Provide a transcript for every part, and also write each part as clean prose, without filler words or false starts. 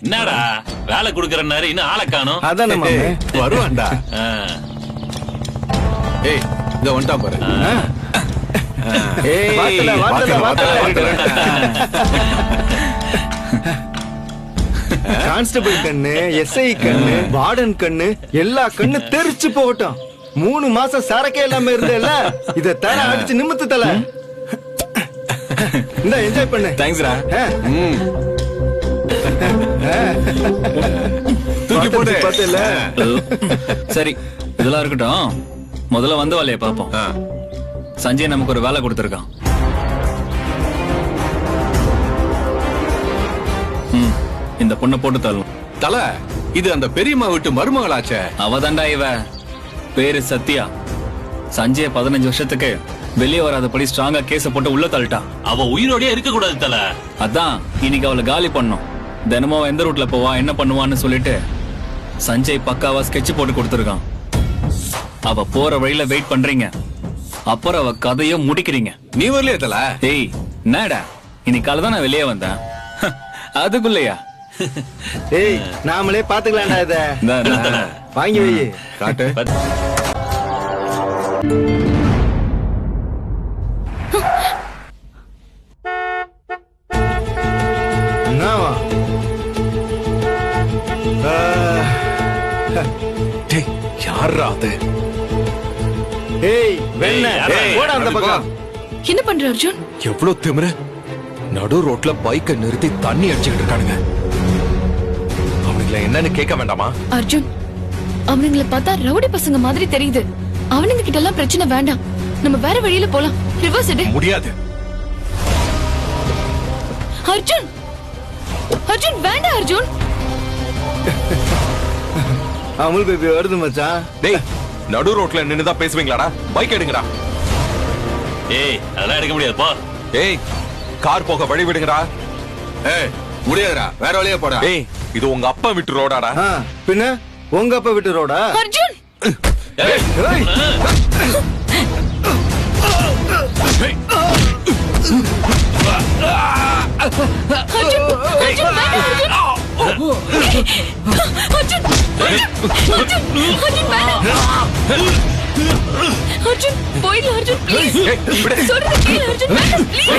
என்னடா வேலை குடுக்கறனாரு இன்னும் ஆளை காணோம். அதான் நம்ம வருவான்டா. ஏய் இத வந்துட்டான் பாரு. கான்ஸ்டபிள் கண்ணு, எஸ்ஐ கண்ணு, வார்டன் கண்ணு, எல்லா கண்ணு தெரிச்சு போகட்டும். 3 மாசம் சரக்கே இல்லாம இருந்தேல்ல, இத தர அடிச்சு நிமித்து தல. இந்த என்ஜாய் பண்ணு. தேங்க்ஸ்டா. தூக்கி போடு. பாத்தல. சரி இதெல்லாம் இருக்கட்டும், முதல்ல வந்த வேலையை பாப்போம். சஞ்சய் நமக்கு ஒரு வேலை கொடுத்திருக்கான். இந்த பொண்ணை போட்டு தள்ளும். தல, இது அந்த பெரியம்மா வீட்டு மருமகளாச்சே. அவதாண்டா இவ. பேரு சத்யா. சஞ்சய் 15 வருஷத்துக்கு வெளியே வராதபடி ஸ்ட்ராங்கா கேஸ போட்டு உள்ள தள்ளிட்டான். அவ உயிரோடயே இருக்க கூடாது தல. அதான் இன்னைக்கு அவளை காலி பண்ணோம். தினமும் எந்த ரூட்ல போவா, என்ன பண்ணுவான்னு சொல்லிட்டு சஞ்சய் பக்காவா ஸ்கெட்ச் போட்டு கொடுத்திருக்கான். அவ போற வழியில வெயிட் பண்றீங்க, அப்புறம் அவ கதைய முடிக்கிறீங்க. நீ வரலையே தல. ஏய் என்னடா, இன்னைக்கு காலை தான் நான் வெளியே வந்தேன். அதுக்குள்ளயா? ஏய் நாமளே பாத்துக்கலாம்டா இத. இந்தா. வாங்கி வை. காட்டு. என்னவா? டேய் யாரா அது? ஏய் வெண்ண, போடா அந்த பக்கம். என்ன பண்ற அர்ஜுன்? எவ்வளவு திமிரு! நடு ரோட்ல பைக்கை நிறுத்தி தண்ணி அடிச்சுக்கிட்டு இருக்கானுங்க. அவனுங்களை என்னன்னு கேட்க வேண்டாமா? அர்ஜுன், அவனுங்களை பார்த்தா ரவுடி பசங்க மாதிரி தெரியுது. அவனுங்க கிட்ட எல்லாம் பிரச்சனை வேண்டாம். நம்ம வேற வழியில போலாம். ரிவர்ஸ் எடு. முடியாது. அர்ஜுன், அர்ஜுன் வேண்டாம் அர்ஜுன். அமுல் பேபி வருது மச்சான். டேய் நடு ரோட்ல நின்னுதான் பேசுவீங்களாடா? பைக் எடுங்கடா. ஏய் அதெல்லாம் எடுக்க முடியாது போ. ஏய் கார் போக வழி விடுங்கடா. ஏய் முடியாதுடா, வேற வழியா போடா. ஏய் இது உங்க அப்பா வீட்டு ரோடாடா. பின்ன உங்க அப்பா விட்டு ரோடா? அர்ஜுன் ஏய், அர்ஜுன், அர்ஜுன் வேண்டாம் அர்ஜுன். அர்ஜுன், அர்ஜுன் வேண்டாம். அர்ஜுன் போயிடலாம் அர்ஜுன் ப்ளீஸ். சொல்றது கேளு அர்ஜுன், வேண்டாம் ப்ளீஸ்.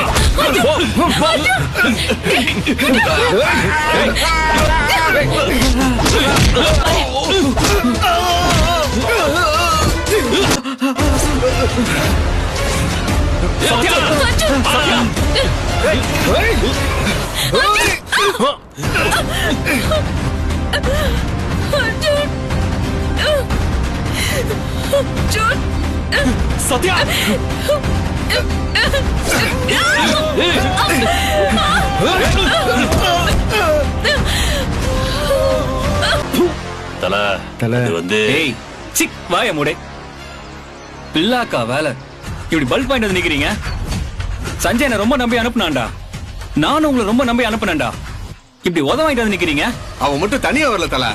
சத்யா, தல இது வந்து ஏய் சிக் வாய மூடே. பில்லாக்கா வேலை. இப்படி பல்ப் பாயிண்ட் வந்து நிக்கிறீங்க. சஞ்சய் என்ன ரொம்ப நம்பி அனுப்புனான்டா. நானும் உங்களை ரொம்ப நம்பி அனுப்புனேன்டா. இப்படி உதவ வாங்கிட்டு வந்து நிக்கிறீங்க. அவன் மட்டும் தனியா வரல தல,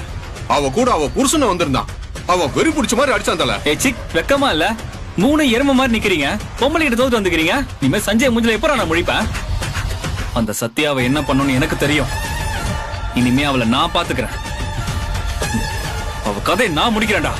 அவ கூட அவ புருஷன வந்திருந்தான். அவன் வெறி பிடிச்ச மாதிரி அடிச்சான் தல. ஏய் சிக் வெக்கமா இல்ல? 3 எரும மாதிரி நிக்கிறீங்க. பொம்பளை கிட்ட தோத்து வந்துக்கிறீங்க. இனிமே சஞ்சய் மூஞ்சில எப்ப நான் முடிப்பேன்? அந்த சத்யாவை என்ன பண்ணணும்னு எனக்கு தெரியும். இனிமே அவளை நான் பாத்துக்கிறேன். அவ கதை நான் முடிக்கிறேன்டா.